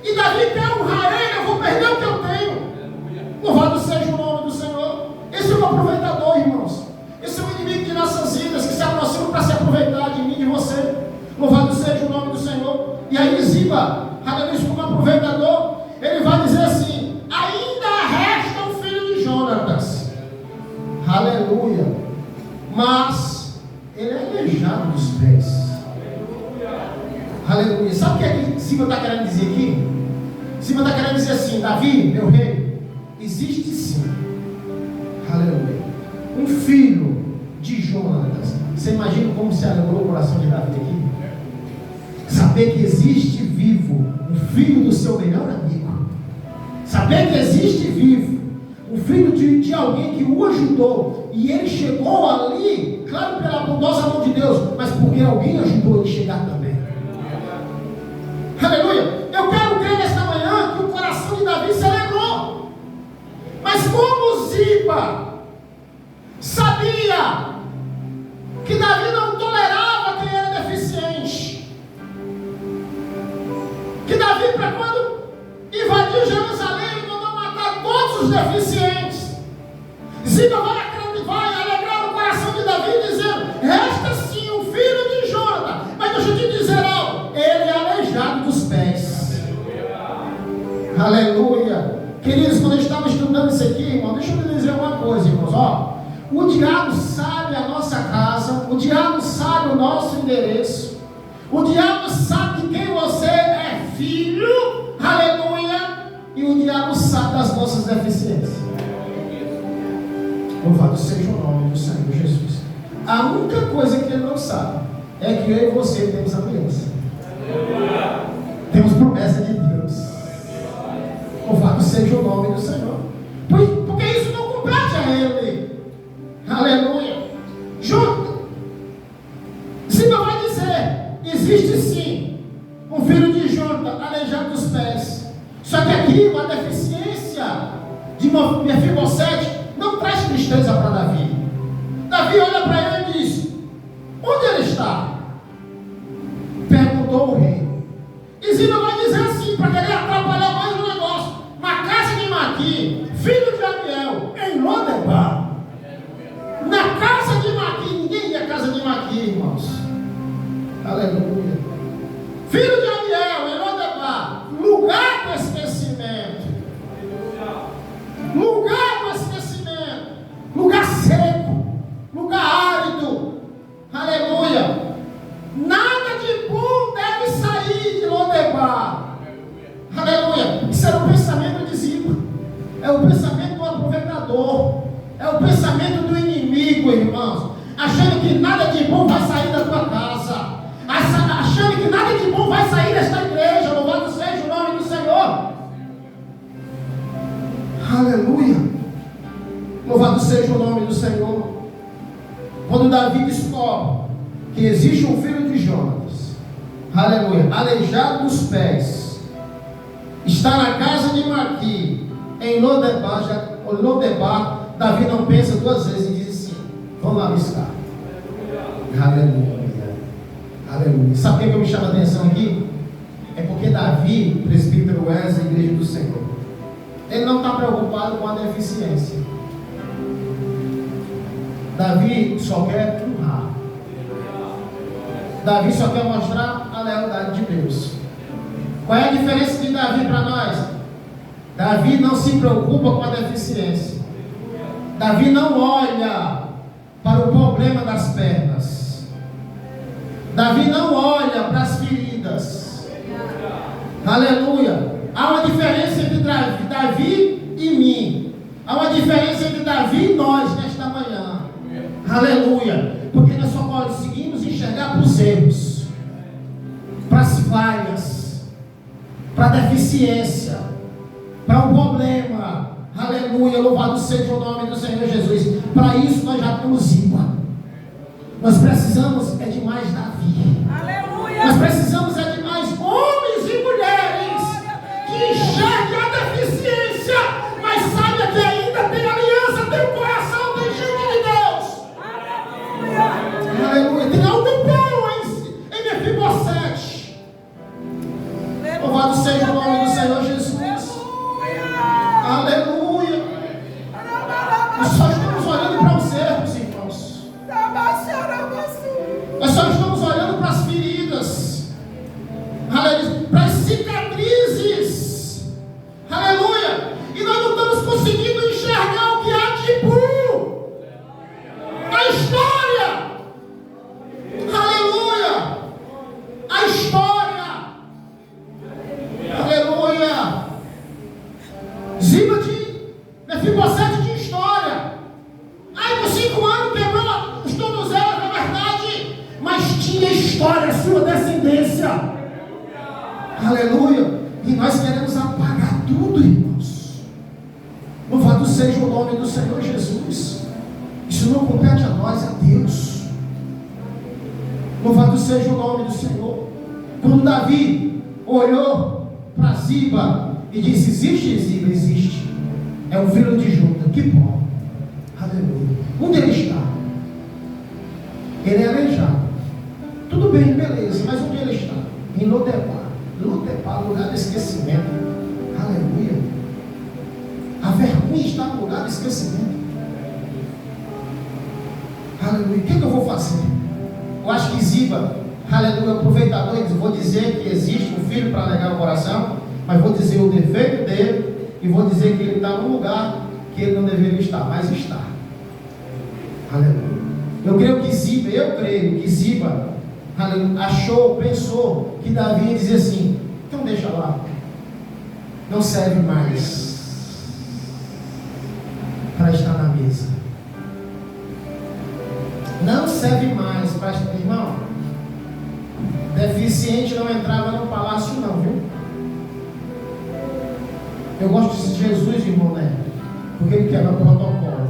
Speaker 1: e Davi quer honrar ele, eu vou perder o que eu tenho. Louvado seja o nome do Senhor. Esse é um aproveitador, irmãos. Esse é um inimigo de nossas vidas, que se aproxima para se aproveitar de mim e de você. Louvado seja o nome do Senhor. E aí Ziba, aleluia, como aproveitador, ele vai dizer assim: ainda resta um filho de Jonatas. Aleluia. Mas ele é aleijado dos pés. Aleluia. Sabe o que é que Ziba está querendo dizer aqui? Ziba está querendo dizer assim: Davi, meu rei, existe sim, aleluia, um filho de Jonatas. Você imagina como se alegrou o coração de Davi aqui? Saber que existe vivo um filho do seu melhor amigo. Saber que existe vivo um filho de alguém que o ajudou, e ele chegou ali, claro, pela bondosa mão de Deus, mas porque alguém ajudou ele a chegar também. Aleluia. Eu quero crer nesta manhã que o coração de Davi se alegrou. Mas como Ziba sabia que Davi não tolerava quem era deficiente, que Davi, para quando invadiu Jerusalém, mandou matar todos os deficientes, Ziba vai alegrar o coração de Davi, dizendo: resta sim um filho de Jonatas. Mas deixa eu te dizer algo, ele é aleijado dos pés. Aleluia. Queridos, quando eu estava estudando isso aqui, irmão, deixa eu lhe dizer uma coisa, irmãos. Ó, o diabo sabe a nossa casa, o diabo sabe o nosso endereço, o diabo sabe de quem você é filho, aleluia, e o diabo sabe das nossas deficiências. Louvado seja o nome do Senhor Jesus. A única coisa que ele não sabe é que eu e você temos aliança. Temos promessa de Deus. Louvado seja o nome do Senhor. Porque isso não compete a Ele. Aleluia. Junto. Ziba vai dizer: existe sim um filho de Jonta aleijado dos pés. Só que aqui a deficiência de Mefibosete não traz tristeza para Davi. Davi olha para ele e diz: onde ele está? Perguntou o rei. E Ziba vai dizer assim, para querer atrapalhar mais o negócio: na casa de Maqui, filho de Amiel, em Lodebar. Na casa de Maqui, ninguém ia à casa de Maqui, irmãos. Aleluia. Filho de Amiel, em Lodebar, lugar do esquecimento. Lugar do esquecimento. Lugar seco. Lugar árido. Aleluia. Nada de bom deve sair de Lodebar. Aleluia. Isso era o pensamento de Ziba. É o pensamento do aproveitador. É o pensamento do inimigo, irmãos. Achando que nada de bom vai sair da tua casa. Achando que nada de bom vai sair desta igreja. Louvado seja o nome do Senhor. Aleluia. Louvado seja o nome do Senhor. Quando Davi descobre que existe um filho de Jonas, aleluia, aleijado dos pés, está na casa de Maqui, em Lodebar, Davi não pensa duas vezes e diz assim: vamos lá buscar. Aleluia. Aleluia. Sabe o que me chama a atenção aqui? É porque Davi, presbítero Wesley, igreja do Senhor, ele não está preocupado com a deficiência. Davi só quer honrar. Davi só quer mostrar a lealdade de Deus. Qual é a diferença de Davi para nós? Davi não se preocupa com a deficiência. Davi não olha para o problema das pernas. Davi não olha para as feridas. Aleluia. Há uma diferença entre Davi e mim. Há uma diferença entre Davi e nós nesta manhã. Aleluia. Porque nós só conseguimos enxergar para os erros, para as falhas, para a deficiência, para o problema. Aleluia. Louvado seja o nome do Senhor Jesus. Para isso nós já temos Ziba. Nós precisamos é de mais Davi.
Speaker 3: Aleluia.
Speaker 1: Nós precisamos é de mais homens e mulheres que enxerguem a deficiência, mas saibam que ainda tem aliança, tem o coração, tem gente de Deus. Aleluia. Tem algo bom em Mefibosete. Louvado seja o nome do Senhor Jesus. Aleluia. Nós só estamos olhando para os erros, irmãos. Nós só estamos olhando para as feridas. Aleluia. Para as cicatrizes. Aleluia. E nós não estamos conseguindo enxergar o que há de bom. A história. Aleluia. A história. Aleluia. Ziba de Mefibosete de história. Ai, com 5 anos quebrou os tornozelos, na verdade, mas tinha história, sua descendência. Aleluia. E nós queremos apagar tudo, irmãos. Louvado seja o nome do Senhor Jesus. Isso não compete a nós, a Deus. Louvado seja o nome do Senhor. Quando Davi olhou para Ziba e disse: existe Ziba? Existe. É um filho de Jonta. Que bom. Aleluia. Onde ele está? Ele é aleijado. Tudo bem, beleza. Mas onde ele está? Em Lodebar. Lodebar, lugar de esquecimento. Aleluia. A vergonha está no lugar de esquecimento. Aleluia. O que eu vou fazer? Eu acho que Ziba, aleluia, aproveitador, vou dizer que existe um filho para alegar o coração. mas vou dizer o defeito dele e vou dizer que ele está num lugar que ele não deveria estar, mas está. Aleluia. Eu creio que Ziba, achou, pensou que Davi ia dizer assim: então deixa lá, não serve mais para estar na mesa, não serve mais para estar. Irmão, deficiente não entrava no palácio não, viu? Eu gosto de Jesus, irmão, né? Porque ele quebra o protocolo.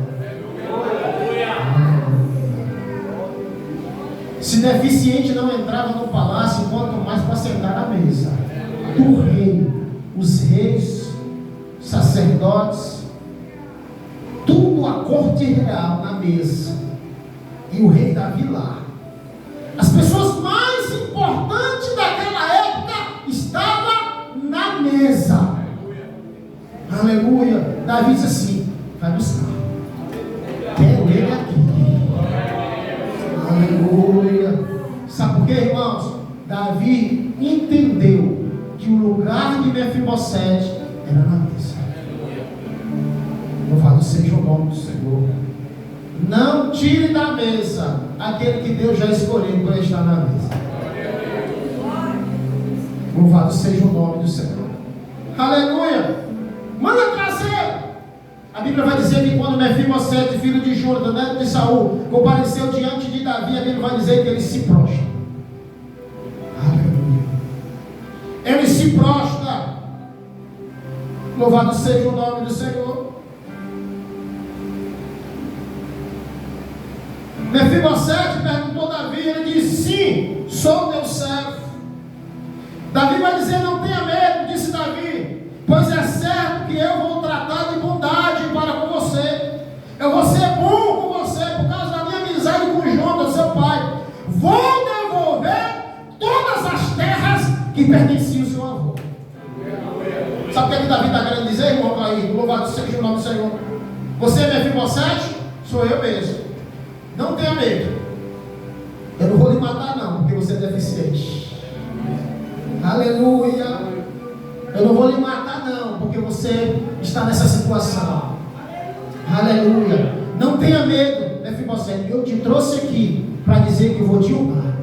Speaker 1: Se deficiente não entrava no palácio, quanto mais para sentar na mesa do rei, os reis, sacerdotes, tudo a corte real na mesa, e o rei Davi lá. As pessoas mais importantes daquela época estavam na mesa. Aleluia. Davi disse assim: vai buscar, quero ele aqui. Aleluia. Sabe por quê, irmãos? Davi entendeu que o lugar de Mefibosete era na mesa. Louvado seja o nome do Senhor. Não tire da mesa aquele que Deus já escolheu para estar na mesa. Louvado seja o nome do Senhor. Aleluia. Manda trazer. A Bíblia vai dizer que quando Mefibosete, filho de Jonatã, neto de Saul, compareceu diante de Davi, a Bíblia vai dizer que ele se prostra. Aleluia. Ele se prostra. Louvado seja o nome do Senhor. Mefibosete perguntou a Davi, ele disse: sim, sou teu servo. Davi vai dizer: não tenha medo, disse Davi, pois é certo que eu vou tratar de bondade para com você. Eu vou ser bom com você por causa da minha amizade com Jonatã, seu pai. Vou devolver todas as terras que pertenciam ao seu avô. Sabe o que Davi está querendo dizer, irmão Clair? Louvado seja o nome do Senhor. Você é Mefibosete? Sou eu mesmo. Não tenha medo. Eu não vou lhe matar não, porque você é deficiente. Aleluia. Eu não vou lhe matar não, porque você está nessa situação. Aleluia. Não tenha medo, Mefibosete. Eu te trouxe aqui para dizer que eu vou te honrar.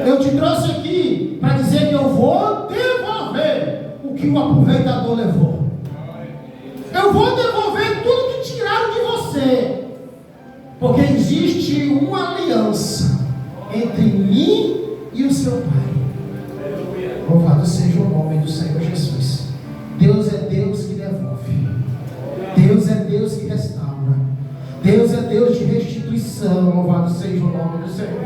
Speaker 1: Eu te trouxe aqui para dizer que eu vou devolver o que o aproveitador levou. Eu vou devolver tudo que tiraram de você. Porque existe uma aliança entre mim e o seu pai. Louvado seja o nome do Senhor Jesus. Deus é Deus que devolve. Deus é Deus que restaura. Deus é Deus de restituição. Louvado seja o nome do Senhor.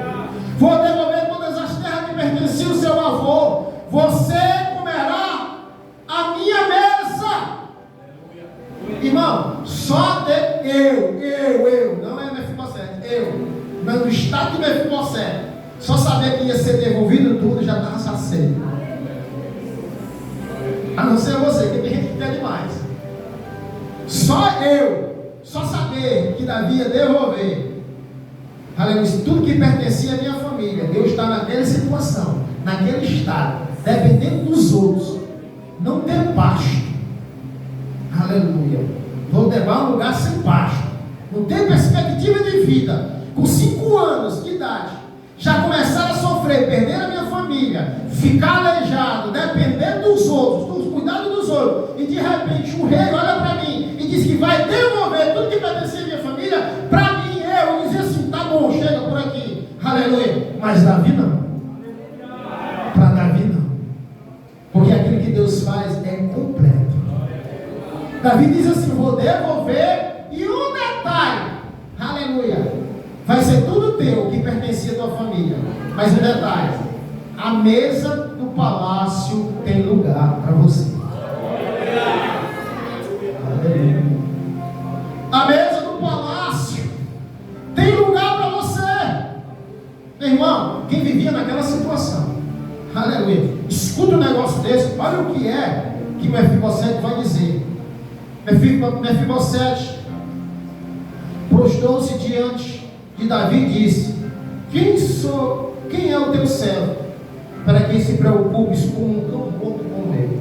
Speaker 1: Vou devolver todas as terras que pertenciam ao seu avô. Você comerá a minha mesa. Irmão, só eu, não é Mefibosete, eu, no estado de Mefibosete, só saber que ia ser devolvido tudo, já estava satisfeito. A não ser você, que tem gente que quer demais. Só saber que Davi ia devolver, aleluia, tudo que pertencia à minha família. Deus está naquela situação, naquele estado, dependendo dos outros, não ter pasto. Aleluia. Vou levar um lugar sem pasto, não tem perspectiva de vida, com 5 anos de idade, já começaram a sofrer, perder a minha família, ficar aleijado, dependendo dos outros, dos cuidados dos outros, e de repente o rei olha para mim e diz que vai devolver tudo que pertencia à minha família para mim. Eu dizia assim: tá bom, chega por aqui. Aleluia. Mas Davi não. Para Davi não, porque aquilo que Deus faz é completo. Davi diz assim: vou devolver, e um detalhe, aleluia, vai ser tudo teu que pertencia à tua família. Mas um detalhe: a mesa do palácio tem lugar para você. Aleluia. A mesa do palácio tem lugar para você. Meu irmão, quem vivia naquela situação, aleluia, escuta um negócio desse, olha o que é que Mefibosete vai dizer. Mefibosete prostrou-se diante de Davi e disse: quem é o teu servo, para que se preocupes com comeu.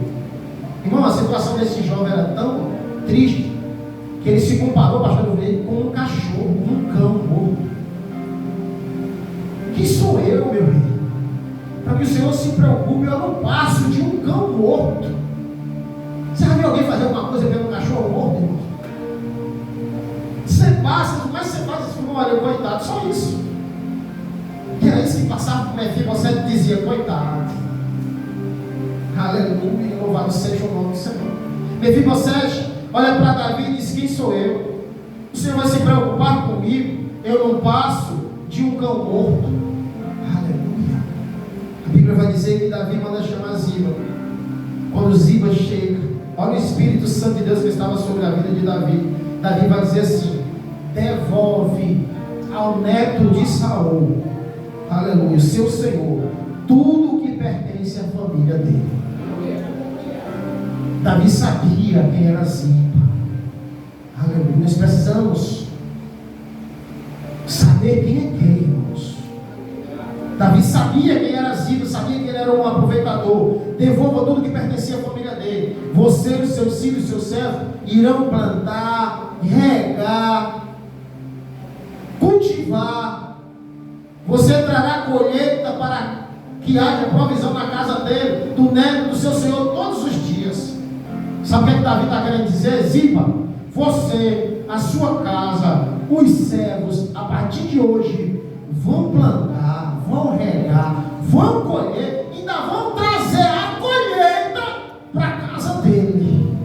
Speaker 1: Irmão, a situação desse jovem era tão triste que ele se comparou, pastor Veio, com um cachorro, um cão morto. Quem sou eu, meu rei? Para que o Senhor se preocupe, eu não passo de um cão morto. Você já viu alguém fazer alguma coisa pelo um cachorro morto, irmão? Você passa, mas você faz isso, olha, coitado, só isso. E era isso que passava por Mefibosete, dizia, coitado. Aleluia, louvado seja o nome do Senhor. Mefibosete olha para Davi e diz, quem sou eu? O Senhor vai se preocupar comigo? Eu não passo de um cão morto. Aleluia. A Bíblia vai dizer que Davi manda chamar Ziba. Quando Ziba chega, olha o Espírito Santo de Deus que estava sobre a vida de Davi. Davi vai dizer assim, devolve ao neto de Saul, aleluia, seu Senhor, tudo que pertence à família dele. Davi sabia quem era Ziba. Aleluia. Nós precisamos saber quem é quem, irmãos. Davi sabia quem era Ziba, sabia que ele era um aproveitador. Devolva tudo que pertencia à família dele. Você, os seus filhos, os seus servos irão plantar, regar, cultivar. Você trará colheita para que haja provisão na casa dele, do neto do seu Senhor todos os dias. Sabe o que Davi está querendo dizer? Ziba, você, a sua casa, os servos, a partir de hoje, vão plantar, vão regar, vão colher, ainda vão trazer a colheita para a casa dele.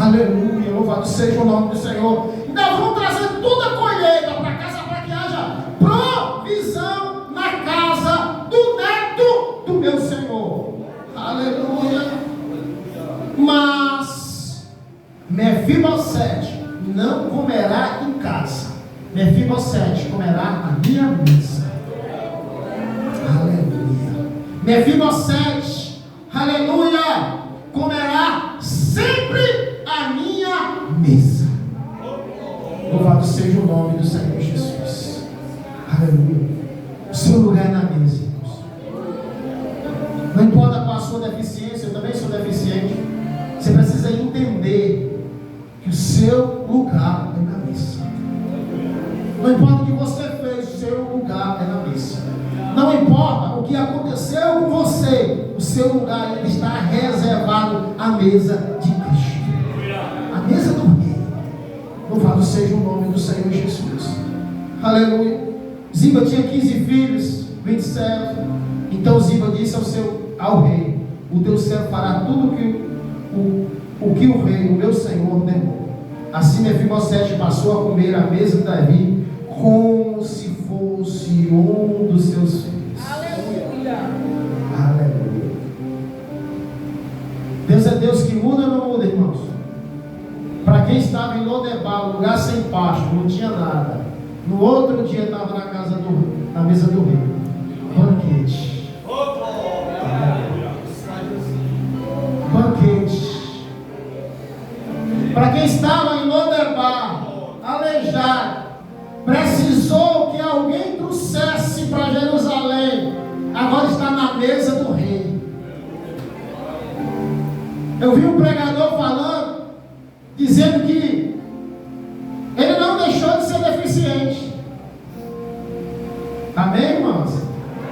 Speaker 1: Aleluia, louvado seja o nome do Senhor. Ainda vão trazer toda a colheita para casa, para que haja provisão na casa do neto do meu Senhor. Aleluia. Mas Mefibosete não comerá em casa. Mefibosete comerá a minha mesa. Aleluia. Mefibosete, aleluia, comerá sempre a minha mesa. Louvado seja o nome do Senhor Jesus. Aleluia. O seu lugar é na mesa, irmãos. Não importa qual a sua deficiência, eu também sou deficiente. Você precisa entender que o seu lugar é na mesa. Não importa o que você fez, o seu lugar é na mesa. Não importa o que aconteceu com você, o seu lugar ele está reservado à mesa de Cristo. A mesa do Rei. Louvado seja o nome do Senhor Jesus. Aleluia. Ziba tinha 15 filhos, 20 servos. Então Ziba disse ao rei: o teu servo fará tudo o que o rei, o meu senhor, ordenou. Assim Mefibosete passou a comer à mesa de Davi como se fosse um dos seus filhos.
Speaker 3: Aleluia.
Speaker 1: Aleluia. Deus é Deus que muda ou não muda, irmãos? Para quem estava em Lodebar, lugar sem pasto, não tinha nada. No outro dia estava na mesa do rei. Banquete. Banquete. Para quem estava em Lodebar, aleijado, precisou que alguém trouxesse para Jerusalém, agora está na mesa do rei. Eu vi um pregador falando, dizendo que ele não deixou de ser deficiente. Amém, irmãos?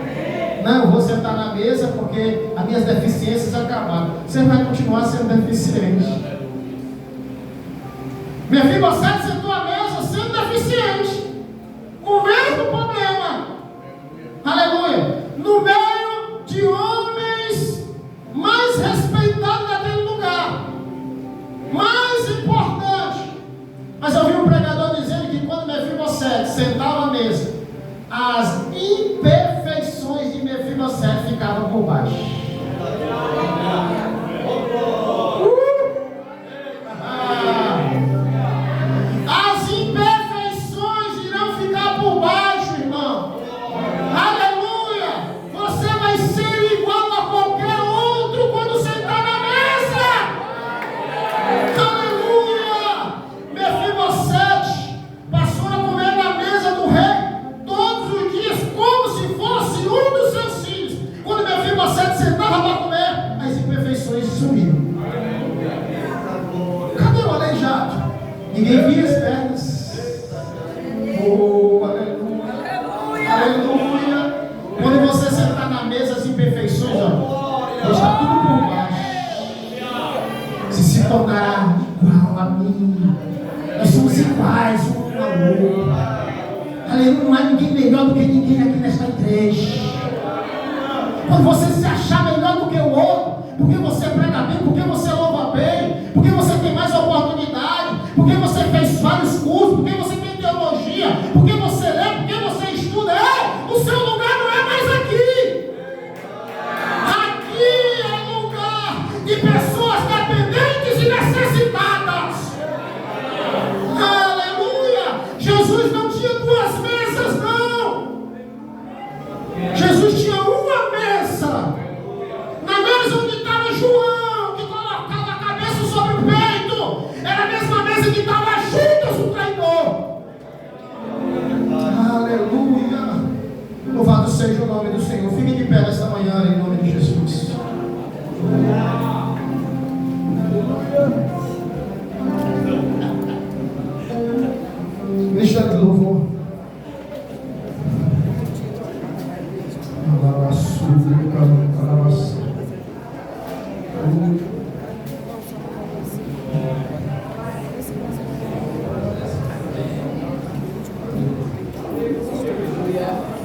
Speaker 1: Amém. Não, eu vou sentar na mesa porque as minhas deficiências acabaram. Você vai continuar sendo deficiente. Mefibosete sentou à mesa sendo deficiente, com o mesmo problema. Aleluia. No meio de homens mais respeitados daquele lugar, mais importante. Mas eu vi um pregador dizendo que quando Mefibosete sentava à mesa, as imperfeições de Mefibosete ficavam por baixo. As imperfeições irão ficar por baixo, irmão. Aleluia. Você vai ser igual a qualquer outro quando sentar na mesa. Aleluia. Mefibosete passou a comer na mesa do rei todos os dias Ninguém via as pernas. Oh, aleluia. Aleluia. Quando você sentar na mesa, as imperfeições, ó, deixa tudo por baixo. Se tornará igual a mim. Nós somos iguais um ao outro. Aleluia. Não há ninguém melhor do que ninguém aqui nesta igreja. Quando você se achar melhor do que o outro, porque você prega bem, porque você louva bem, porque você tem mais oportunidade, porque você fez vários cursos, porque você tem teologia, porque você lê, porque você estuda, o seu lugar não é mais aqui. Aqui é lugar de pessoas dependentes e necessitadas. Aleluia! Jesus não tinha duas mesas, não. Jesus tinha uma mesa. Na mesa onde estava João, que colocava a cabeça sobre o peito, era a mesma mesa que estava Judas, o traidor. Aleluia! Louvado seja o nome do Senhor. Fique de pé nesta manhã em nome de Jesus. Ministério de louvor.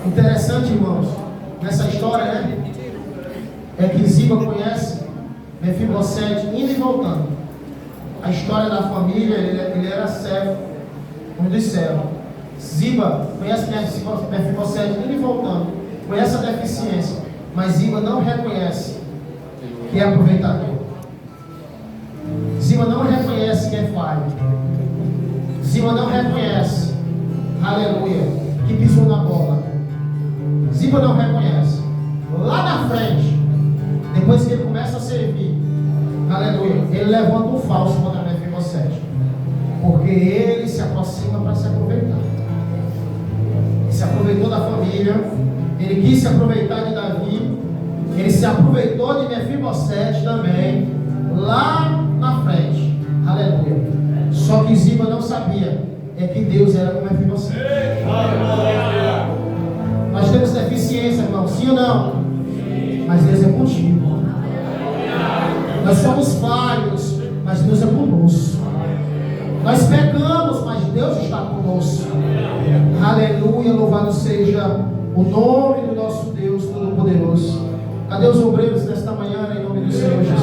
Speaker 1: Interessante, irmãos, nessa história, né? É que Ziba conhece Mefibosete indo e voltando. A história da família, ele era servo, um dos servos. Ziba conhece Mefibosete indo e voltando, conhece a deficiência, mas Ziba não reconhece que é aproveitador. Ziba não reconhece que é falho. Ziba não reconhece, aleluia, que pisou na bola. Ziba não reconhece. Lá na frente, depois que ele começa a servir, aleluia, ele levanta um falso contra Mefibosete, porque ele se aproxima para se aproveitar. Ele se aproveitou da família, ele quis se aproveitar de Davi, ele se aproveitou de Mefibosete também, lá na frente, aleluia. Só que Ziba não sabia, é que Deus era com Mefibosete. Nós temos deficiência, irmão, sim ou não? Mas Deus é contigo. Nós somos falhos, mas Deus é conosco. Nós pecamos, mas Deus está conosco. Aleluia, louvado seja o nome do nosso Deus Todo-Poderoso. Cadê os obreiros nesta manhã, em nome do Senhor Jesus?